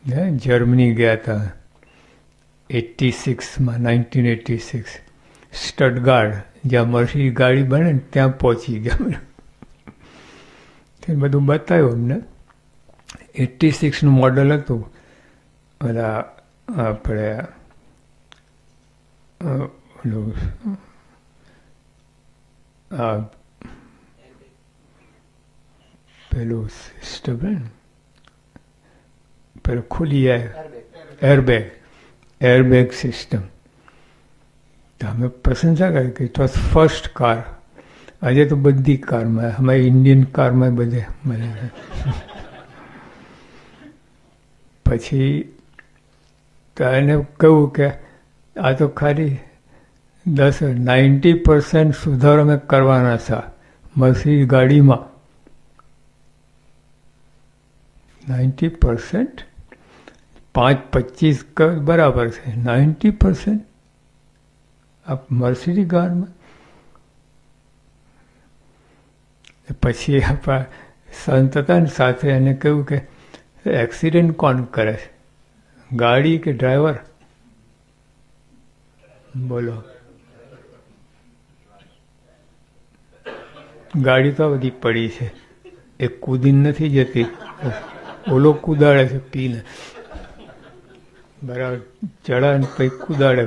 Germany ગયા હતા 86માં, 1986 સ્ટટગાર્ડ, જ્યાં મર્સિડીઝ ગાડી બને ને ત્યાં પહોંચી ગયા. તે બધું બતાવ્યું અમને. 86નું મોડલ હતું. બધા આપણે પેલું સિસ્ટમ ને પેલું ખુલી જાય એરબેગ સિસ્ટમ. તો અમે પ્રશંસા કરી કે ઇટ વોઝ ફર્સ્ટ કાર. આજે તો બધી કારમાં, અમારી ઇન્ડિયન કારમાં બધે મળે છે. પછી તો એને કહ્યું કે આ તો ખાલી 90% સુધારો અમે કરવાના છે મર્સિડીઝ ગાડીમાં. 90%, 5-25 બરાબર છે. 90% આ મર્સિડીઝ ગાડીમાં. પછી આપણા સંત હતા ને સાથે એને કહ્યું કે એક્સિડન્ટ કોણ કરે છે, ગાડી કે ડ્રાઈવર? બોલો. ગાડી તો બધી પડી છે, એ કૂદીને નથી જતી, ઓલો કુદાડે છે પીને. બરાબર ચડા ને પછી કુદાડે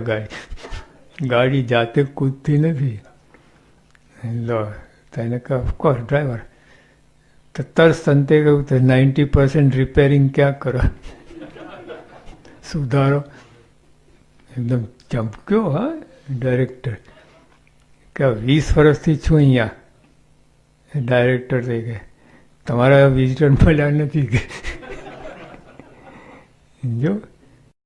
ગાડી જાતે કૂદતી નથી. લો તેને કહે ઓફકોર્સ ડ્રાઈવર. તો તરત સંતે કહ્યું તો 90% રિપેરિંગ ક્યાં કરો, સુધારો. એકદમ ચમક્યો. હા, ડાયરેક્ટર કે 20 વર્ષથી છું અહીંયા. ડાયરેક્ટર થઈ ગયા, તમારા વિઝિટર મળ્યા નથી કે જો